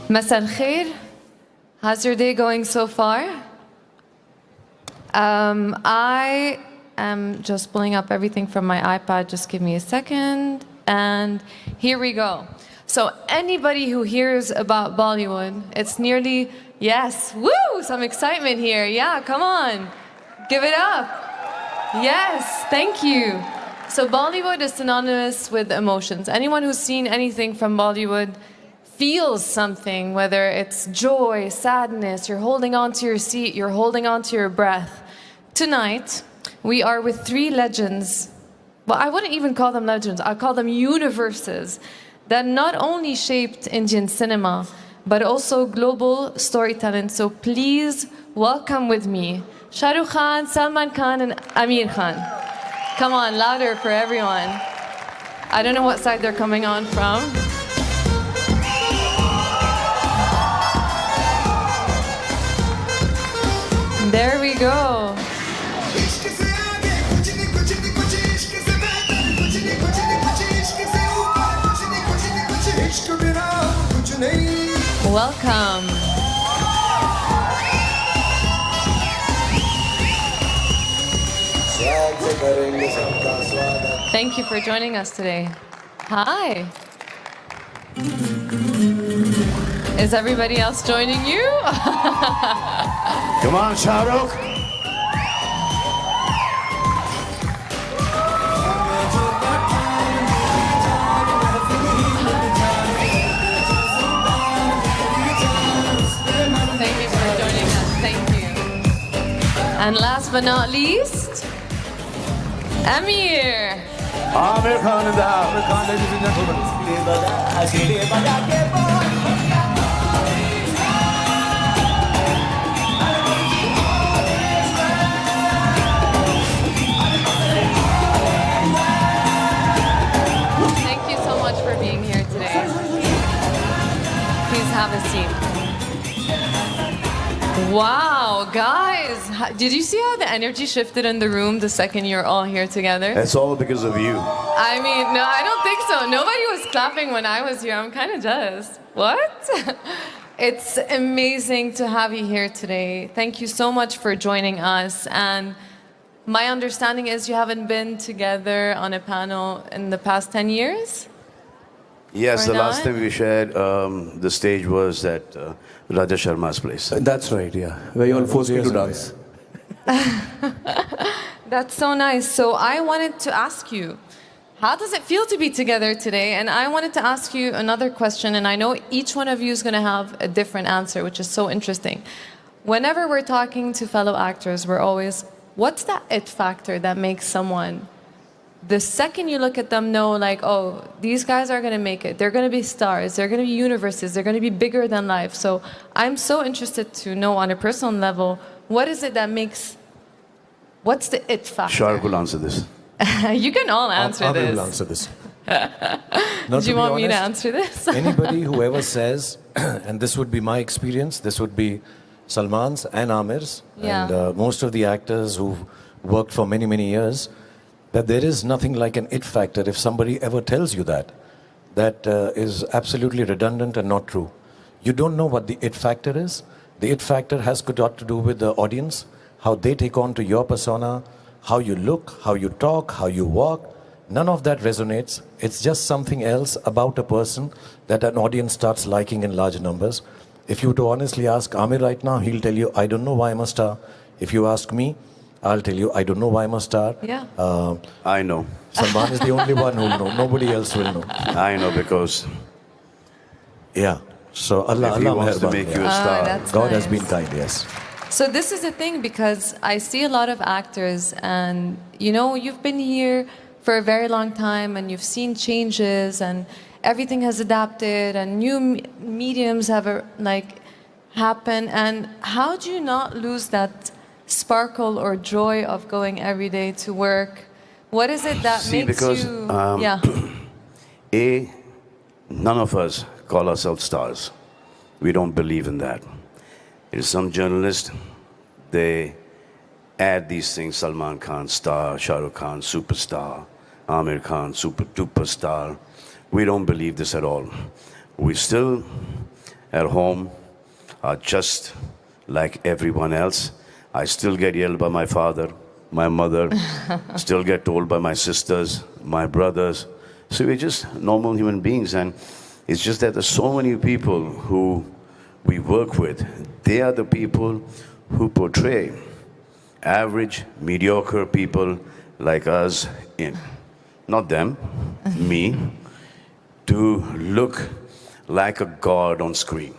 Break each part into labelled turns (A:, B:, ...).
A: Masal khair. How's your day going so far? I am just pulling up everything from my iPad. Just give me a second. And here we go. So anybody who hears about Bollywood, it's nearly, yes, woo, some excitement here. Yeah, come on. Give it up. Yes, thank you. So Bollywood is synonymous with emotions. Anyone who's seen anything from Bollywood feels something, whether it's joy, sadness, you're holding on to your seat, you're holding on to your breath. Tonight, we are with three legends. Well, I wouldn't even call them legends, I'll call them universes that not only shaped Indian cinema, but also global storytelling. So please welcome with me, Shahrukh Khan, Salman Khan, and Amir Khan. Come on, louder for everyone. I don't know what side they're coming on from. There we go. Welcome. Thank you for joining us today. Hi. Is everybody else joining you?
B: Come on, Shahrukh.
A: Thank you for joining us. Thank you. And last but not least, Amir.
B: Amir Khan in the house. Amir Khan, ladies and gentlemen.
A: Have a seat. Wow, guys, did you see how the energy shifted in the room the second you're all here together?
B: It's all because of you.
A: I mean, no, I don't think so. Nobody was clapping when I was here. I'm kind of jealous. What? It's amazing to have you here today. Thank you so much for joining us. And my understanding is you haven't been together on a panel in the past 10 years?
B: Yes, the last time we shared the stage was at Raja Sharma's place.
C: That's right, yeah. Where you all forced me to dance.
A: That's so nice. So I wanted to ask you, how does it feel to be together today? And I wanted to ask you another question, and I know each one of you is going to have a different answer, which is so interesting. Whenever we're talking to fellow actors, we're always, what's that it factor that makes someone, the second you look at them, know like, oh, these guys are going to make it. They're going to be stars. They're going to be universes. They're going to be bigger than life. So I'm so interested to know on a personal level, what is it that makes, what's the it factor?
B: Shahrukh will answer this.
A: You can all answer this.
C: I will answer this.
A: Do you want me to answer this?
C: Anybody who ever says, and this would be my experience, this would be Salman's and Amir's, and most of the actors who've worked for many, many years, that there is nothing like an it factor. If somebody ever tells you that, that is absolutely redundant and not true. You don't know what the it factor is. The it factor has got to do with the audience, how they take on to your persona, how you look, how you talk, how you walk. None of that resonates. It's just something else about a person that an audience starts liking in large numbers. If you were to honestly ask Amir right now, he'll tell you, I don't know why I'm a star. If you ask me, I'll tell you, I don't know why I'm a star.
A: Yeah.
B: I know.
C: Salman is the only one who will know. Nobody else will know.
B: I know because...
C: Yeah. So Allah,
B: if he wants to make you a star.
C: God has been kind, yes.
A: So this is the thing, because I see a lot of actors and, you know, you've been here for a very long time and you've seen changes and everything has adapted and new mediums have happen. And how do you not lose that sparkle or joy of going every day to work? What is it that
B: See,
A: makes
B: because,
A: you?
B: None of us call ourselves stars. We don't believe in that. It is some journalists, they add these things: Salman Khan, star; Shahrukh Khan, superstar; Amir Khan, duper star. We don't believe this at all. We still, at home, are just like everyone else. I still get yelled by my father, my mother, still get told by my sisters, my brothers. So we're just normal human beings, and it's just that there's so many people who we work with. They are the people who portray average, mediocre people like us in, not them, me, to look like a god on screen.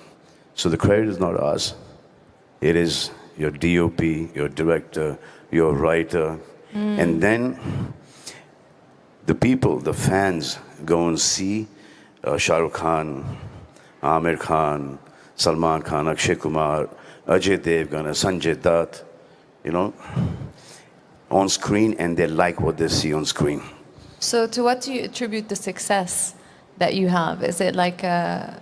B: So the credit is not ours. It is your DOP, your director, your writer. And then the people, the fans, go and see Shahrukh Khan, Amir Khan, Salman Khan, Akshay Kumar, Ajay Devgan, Sanjay Dutt, on screen, and they like what they see on screen.
A: So to what do you attribute the success that you have? Is it like a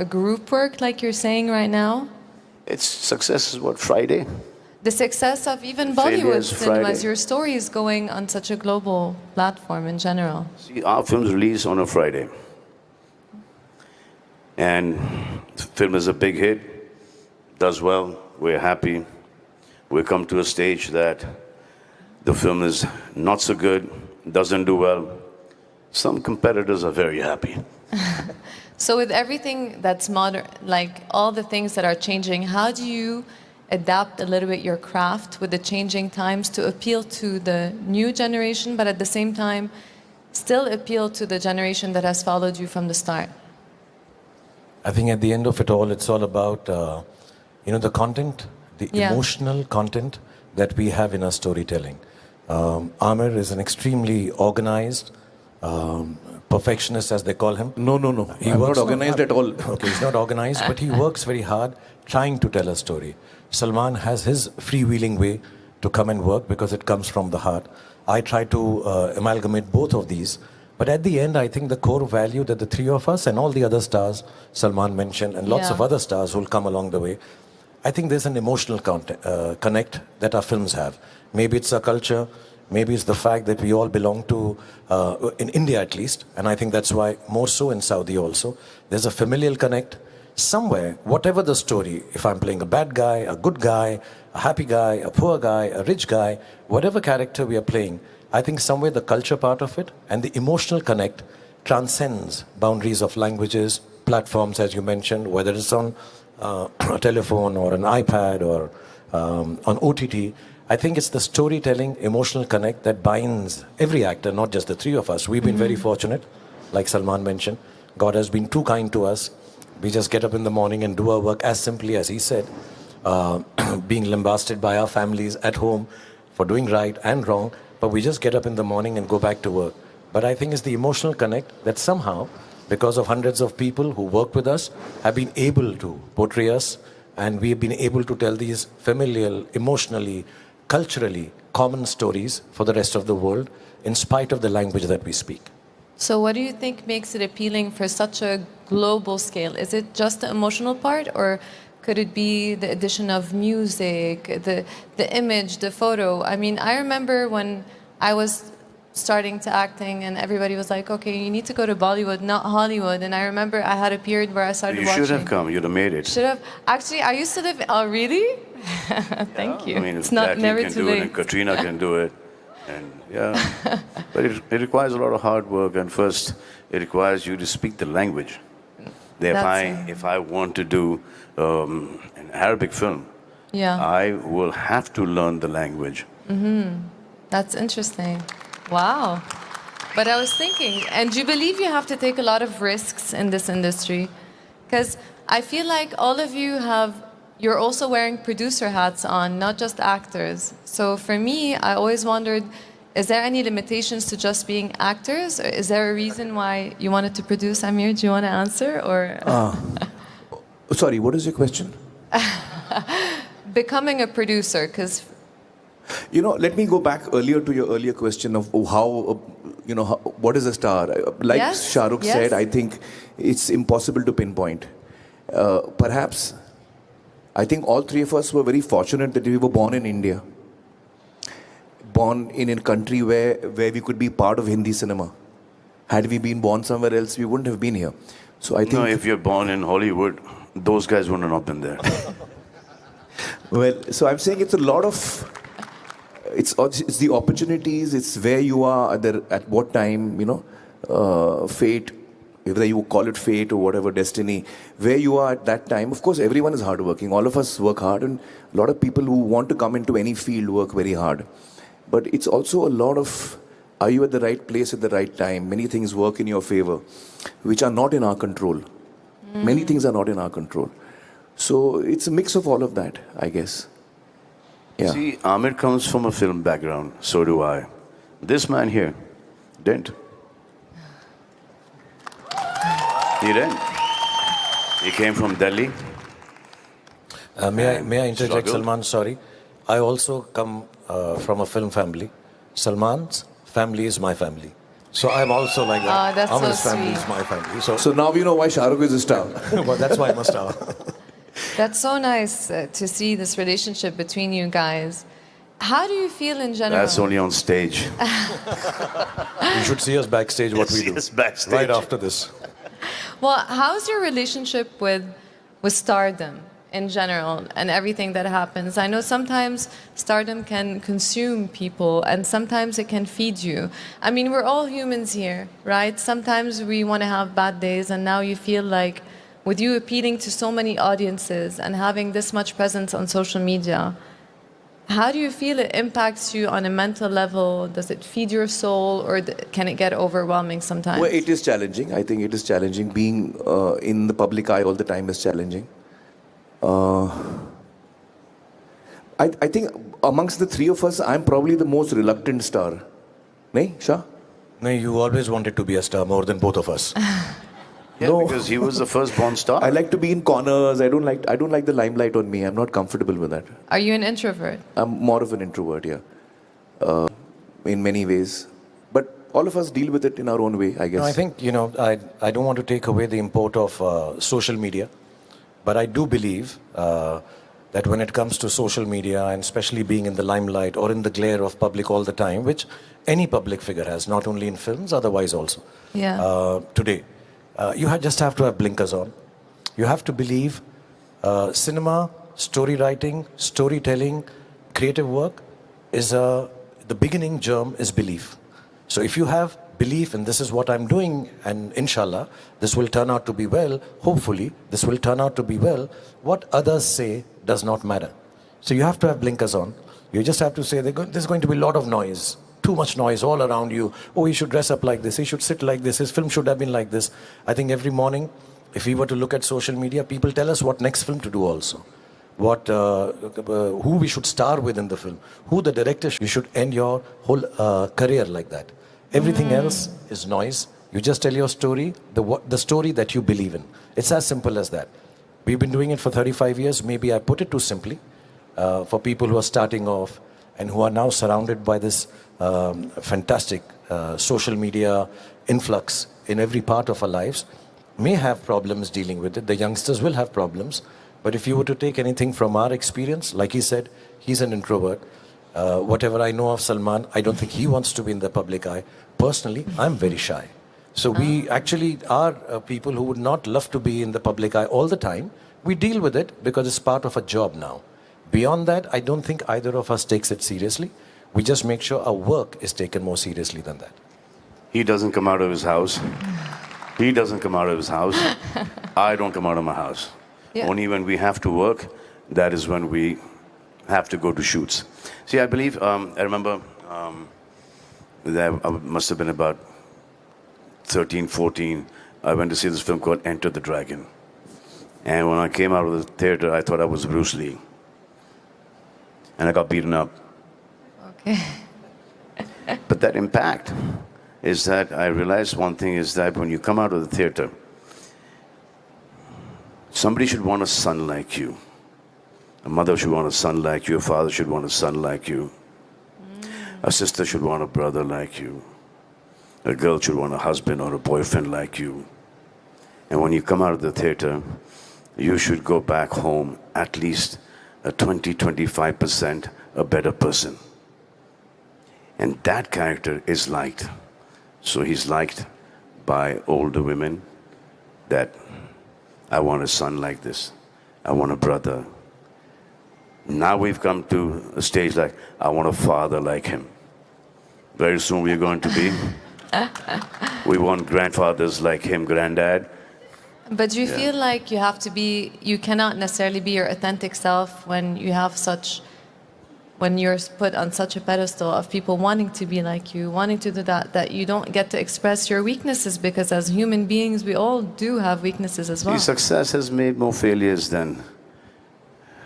A: group work, like you're saying right now?
B: Its success is what, Friday?
A: The success of even
B: Failure
A: Bollywood
B: is
A: cinemas,
B: Friday.
A: your story is going on such a global platform in general.
B: See, our films release on a Friday. And the film is a big hit, does well, we're happy. We come to a stage that the film is not so good, doesn't do well. Some competitors are very happy.
A: So with everything that's modern, like all the things that are changing, how do you adapt a little bit your craft with the changing times to appeal to the new generation, but at the same time still appeal to the generation that has followed you from the start?
C: I think at the end of it all, it's all about, the content, the emotional content that we have in our storytelling. Amir is an extremely organized, perfectionist, as they call him.
D: No. I'm not organized at all.
C: Okay, he's not organized, but he works very hard trying to tell a story. Salman has his freewheeling way to come and work because it comes from the heart. I try to amalgamate both of these. But at the end, I think the core value that the three of us and all the other stars, Salman mentioned, and lots of other stars who will come along the way, I think there's an emotional connect that our films have. Maybe it's our culture, maybe it's the fact that we all belong to, in India at least, and I think that's why more so in Saudi also, there's a familial connect. Somewhere, whatever the story, if I'm playing a bad guy, a good guy, a happy guy, a poor guy, a rich guy, whatever character we are playing, I think somewhere the culture part of it and the emotional connect transcends boundaries of languages, platforms, as you mentioned, whether it's on a telephone or an iPad or on OTT. I think it's the storytelling, emotional connect that binds every actor, not just the three of us. We've been very fortunate, like Salman mentioned. God has been too kind to us. We just get up in the morning and do our work as simply as he said, being lambasted by our families at home for doing right and wrong, but we just get up in the morning and go back to work. But I think it's the emotional connect that somehow, because of hundreds of people who work with us, have been able to portray us, and we've been able to tell these familial, emotionally, culturally common stories for the rest of the world, in spite of the language that we speak.
A: So what do you think makes it appealing for such a global scale? Is it just the emotional part, or could it be the addition of music, the image, the photo? I mean, I remember when I was starting to acting and everybody was like, okay, you need to go to Bollywood, not Hollywood. And I remember I had a period where I started watching.
B: You should have come. You'd have made it.
A: Should have. Actually, I used to live. Oh, really? Thank you.
B: I mean,
A: it's not
B: Jackie
A: never
B: can
A: too
B: do
A: late.
B: it, and Katrina can do it, and but it requires a lot of hard work. And first, it requires you to speak the language. If I want to do an Arabic film, I will have to learn the language.
A: That's interesting. Wow. But I was thinking, and do you believe you have to take a lot of risks in this industry? Because I feel like all of you you're also wearing producer hats on, not just actors. So for me, I always wondered, Is there any limitations to just being actors? Or is there a reason why you wanted to produce? Amir, do you want to answer? Or
D: Sorry, what is your question?
A: becoming a producer, because
D: Let me go back earlier to your earlier question of how, what is a star? Like
A: Yes,
D: Shahrukh
A: yes.
D: said, I think it's impossible to pinpoint. Perhaps, I think all three of us were very fortunate that we were born in India. Born in a country where we could be part of Hindi cinema. Had we been born somewhere else, we wouldn't have been here. So I think...
B: No, if you're born in Hollywood, those guys wouldn't have been there.
D: Well, so I'm saying it's a lot of... It's the opportunities, it's where you are at what time, fate, whether you call it fate or whatever, destiny, where you are at that time. Of course, everyone is hardworking. All of us work hard, and a lot of people who want to come into any field work very hard. But it's also a lot of, are you at the right place at the right time? Many things work in your favor, which are not in our control. Many things are not in our control. So it's a mix of all of that, I guess. Yeah.
B: See, Amir comes from a film background, so do I. This man here didn't. He didn't. He came from Delhi.
C: May I interject,
B: Struggled.
C: Salman? Sorry. I also come from a film family. Salman's family is my family. So I'm also like that.
A: Oh, that's so
C: Amir's family
A: sweet.
C: is my family.
D: So now we know why Shahrukh is a star.
C: Well, that's why I must have.
A: that's so nice to see this relationship between you guys. How do you feel in general?
B: That's only on stage.
C: You should see us backstage what we
B: See
C: do.
B: us backstage.
C: Right after this.
A: Well, how's your relationship with stardom in general and everything that happens? I know sometimes stardom can consume people and sometimes it can feed you. I mean, we're all humans here, right? Sometimes we want to have bad days, and now you feel like with you appealing to so many audiences and having this much presence on social media, how do you feel it impacts you on a mental level? Does it feed your soul, or can it get overwhelming sometimes?
D: Well, it is challenging. I think it is challenging. Being in the public eye all the time is challenging. I think amongst the three of us, I'm probably the most reluctant star. Nahi, Shah?
C: No, you always wanted to be a star more than both of us.
B: Yeah,
D: No.
B: because he was the first-born star.
D: I like to be in corners. I don't like the limelight on me. I'm not comfortable with that.
A: Are you an introvert?
D: I'm more of an introvert, yeah. In many ways. But all of us deal with it in our own way, I guess.
C: No, I think, I don't want to take away the import of social media. But I do believe that when it comes to social media, and especially being in the limelight or in the glare of public all the time, which any public figure has, not only in films, otherwise also, today, you just have to have blinkers on. You have to believe cinema, story writing, storytelling, creative work is the beginning germ is belief. So if you have belief in this is what I'm doing, and inshallah, this will turn out to be well, hopefully, this will turn out to be well, what others say does not matter. So you have to have blinkers on. You just have to say there's going to be a lot of noise, too much noise all around you. Oh, he should dress up like this, he should sit like this, his film should have been like this. I think every morning, if we were to look at social media, people tell us what next film to do also. Who we should star with in the film, who the director you should end your whole career like that. Everything else is noise. You just tell your story, the story that you believe in. It's as simple as that. We've been doing it for 35 years. Maybe I put it too simply. For people who are starting off and who are now surrounded by this fantastic social media influx in every part of our lives, may have problems dealing with it. The youngsters will have problems. But if you were to take anything from our experience, like he said, he's an introvert. Whatever I know of Salman, I don't think he wants to be in the public eye. Personally, I'm very shy. So we actually are people who would not love to be in the public eye all the time. We deal with it because it's part of a job now. Beyond that, I don't think either of us takes it seriously. We just make sure our work is taken more seriously than that.
B: He doesn't come out of his house. He doesn't come out of his house. I don't come out of my house.
A: Yeah.
B: Only when we have to work, that is when we have to go to shoots. See, I believe, I remember that I must have been about 13, 14. I went to see this film called Enter the Dragon. And when I came out of the theater, I thought I was Bruce Lee. And I got beaten up.
A: Okay.
B: But that impact is that I realized one thing is that when you come out of the theater, somebody should want a son like you. A mother should want a son like you. A father should want a son like you. A sister should want a brother like you. A girl should want a husband or a boyfriend like you. And when you come out of the theater, you should go back home at least a 20-25% a better person. And that character is liked. So he's liked by older women that I want a son like this. I want a brother. Now we've come to a stage like, I want a father like him. Very soon we're going to be. We want grandfathers like him, granddad.
A: But do you feel like you have to be, you cannot necessarily be your authentic self when you have such, when you're put on such a pedestal of people wanting to be like you, wanting to do that, that you don't get to express your weaknesses, because as human beings, we all do have weaknesses as well.
B: See, success has made more failures than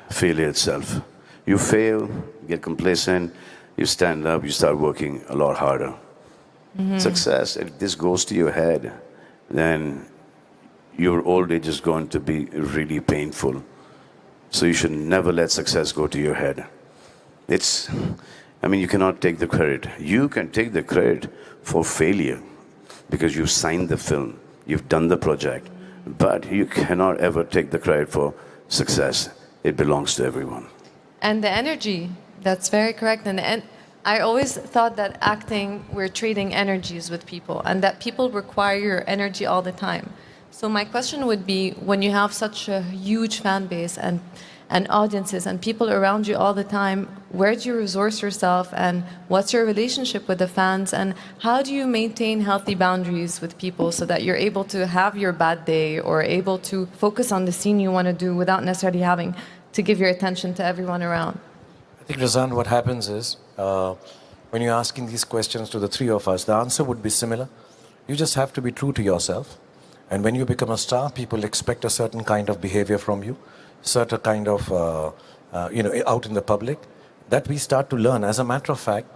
B: failure itself. You fail, get complacent, you stand up, you start working a lot harder. Success, if this goes to your head, then your old age is going to be really painful. So you should never let success go to your head. I mean, you cannot take the credit. You can take the credit for failure because you signed the film, you've done the project, but you cannot ever take the credit for success. It belongs to everyone.
A: And the energy, that's very correct. And I always thought that acting, we're trading energies with people, and that people require your energy all the time. So my question would be, when you have such a huge fan base and audiences and people around you all the time, where do you resource yourself, and what's your relationship with the fans, and how do you maintain healthy boundaries with people so that you're able to have your bad day or able to focus on the scene you want to do without necessarily having to give your attention to everyone around?
C: I think, Razan, what happens is, when you're asking these questions to the three of us, the answer would be similar. You just have to be true to yourself. And when you become a star, people expect a certain kind of behavior from you, certain kind of, out in the public, that we start to learn. As a matter of fact,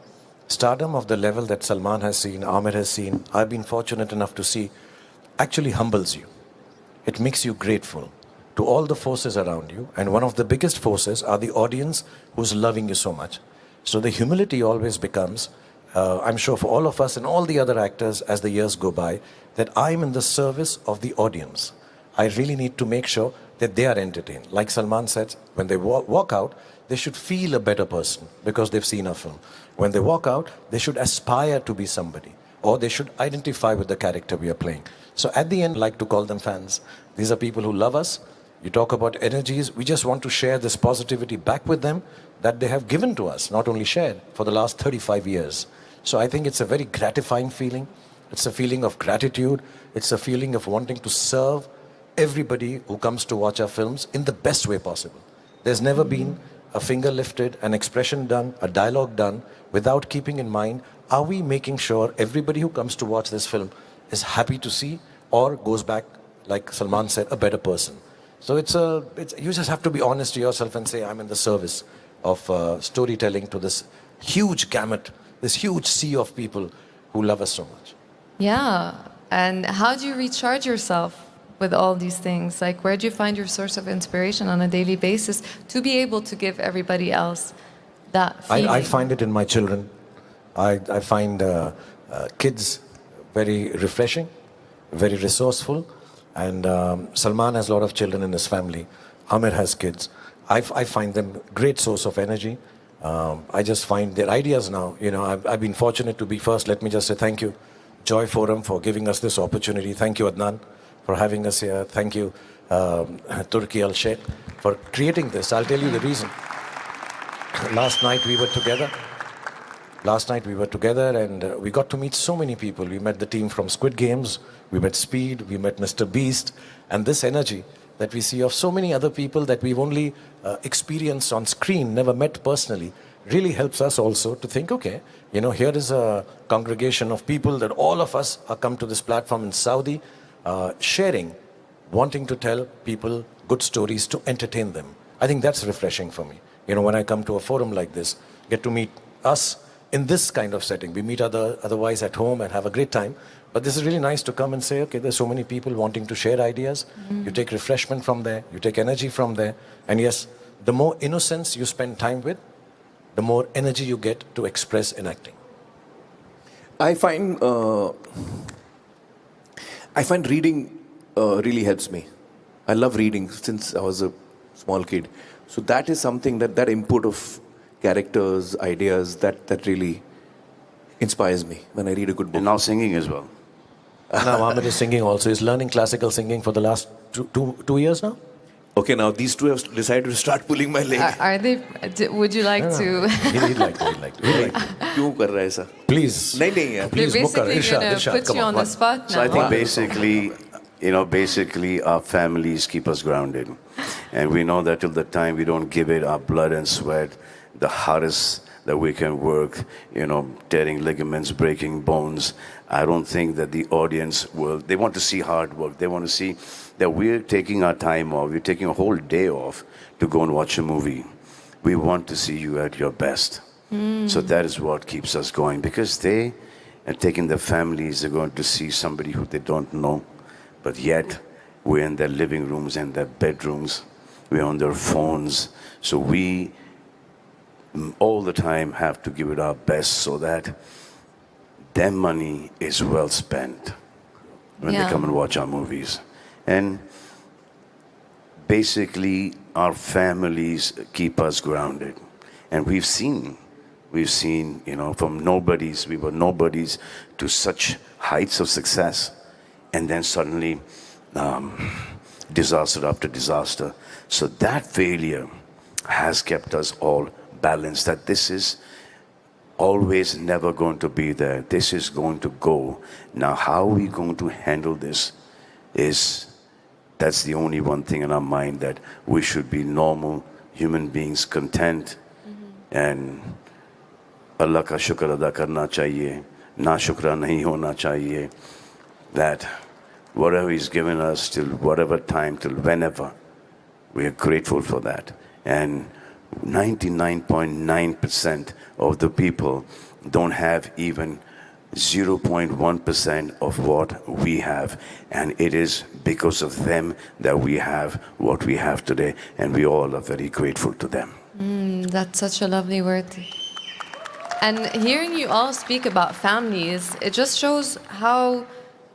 C: stardom of the level that Salman has seen, Amir has seen, I've been fortunate enough to see, actually humbles you. It makes you grateful to all the forces around you. And one of the biggest forces are the audience who's loving you so much. So the humility always becomes, I'm sure for all of us and all the other actors as the years go by, that I'm in the service of the audience. I really need to make sure that they are entertained. Like Salman said, when they walk out, they should feel a better person because they've seen a film. When they walk out, they should aspire to be somebody, or they should identify with the character we are playing. So at the end, I like to call them fans. These are people who love us. You talk about energies. We just want to share this positivity back with them that they have given to us, not only shared, for the last 35 years. So I think it's a very gratifying feeling. It's a feeling of gratitude. It's a feeling of wanting to serve everybody who comes to watch our films in the best way possible. There's never been a finger lifted, an expression done, a dialogue done, without keeping in mind, are we making sure everybody who comes to watch this film is happy to see or goes back, like Salman said, a better person. So you just have to be honest to yourself and say, I'm in the service of storytelling to this huge gamut, this huge sea of people who love us so much.
A: Yeah, and how do you recharge yourself with all these things? Like, where do you find your source of inspiration on a daily basis to be able to give everybody else that feeling?
C: I find it in my children. I find kids very refreshing, very resourceful. And Salman has a lot of children in his family. Amir has kids. I find them great source of energy. I just find their ideas now. You know, I've been fortunate to be first. Let me just say thank you, Joy Forum, for giving us this opportunity. Thank you, Adnan, for having us here. Thank you, Turki Al Sheikh, for creating this. I'll tell you the reason. Last night we were together. And we got to meet so many people. We met the team from Squid Games, we met Speed, we met Mr. Beast, and this energy that we see of so many other people that we've only experienced on screen, never met personally, really helps us also to think, okay, you know, here is a congregation of people that all of us are come to this platform in Saudi, sharing, wanting to tell people good stories to entertain them. I think that's refreshing for me. You know, when I come to a forum like this, get to meet us, in this kind of setting. We meet otherwise at home and have a great time. But this is really nice to come and say, okay, there's so many people wanting to share ideas. You take refreshment from there, you take energy from there. And yes, the more innocence you spend time with, the more energy you get to express in acting.
D: I find reading really helps me. I love reading since I was a small kid. So that is something that input of characters, ideas, that really inspires me when I read a good book.
B: And now singing as well.
C: Now Amir is singing also. He's learning classical singing for the last two years now.
D: Okay, now these two have decided to start pulling my leg.
A: Are they? Would you like to?
C: He'd like to.
D: क्यों कर रहा है ऐसा?
C: Please.
D: नहीं यार.
C: Please,
A: They're
C: Mukkar,
A: basically
C: Irshad,
A: going to
C: Irshad,
A: put
C: come
A: you on the
C: on.
A: spot now.
B: So I think basically our families keep us grounded. And we know that till the time we don't give it our blood and sweat, the hardest that we can work, tearing ligaments, breaking bones, I don't think that the audience they want to see hard work. They want to see that we're taking our time off. We're taking a whole day off to go and watch a movie. We want to see you at your best. So that is what keeps us going, because they are taking their families, they're going to see somebody who they don't know, but yet we're in their living rooms and their bedrooms, we're on their phones. So we all the time have to give it our best so that their money is well spent when they come and watch our movies. And basically our families keep us grounded. And we've seen, from nobodies, we were nobodies to such heights of success. And then suddenly, disaster after disaster. So that failure has kept us all balanced, that this is always never going to be there. This is going to go. Now, how are we going to handle this that's the only one thing in our mind, that we should be normal human beings, content, and Allah ka shukr ada karna chahiye, na shukra nahi hona chahiye, that whatever He's given us till whatever time, till whenever, we are grateful for that. And 99.9% of the people don't have even 0.1% of what we have, and it is because of them that we have what we have today, and we all are very grateful to them.
A: That's such a lovely word. And hearing you all speak about families, it just shows how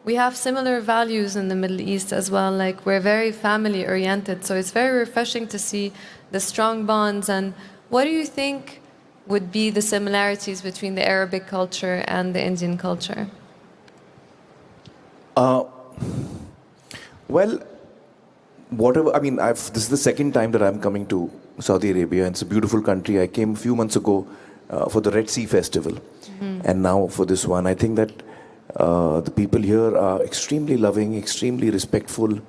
A: we have similar values in the Middle East as well. Like, we're very family oriented, so it's very refreshing to see the strong bonds. And what do you think would be the similarities between the Arabic culture and the Indian culture?
D: Well, this is the second time that I'm coming to Saudi Arabia, and it's a beautiful country. I came a few months ago for the Red Sea Festival, and now for this one. I think that the people here are extremely loving, extremely respectful.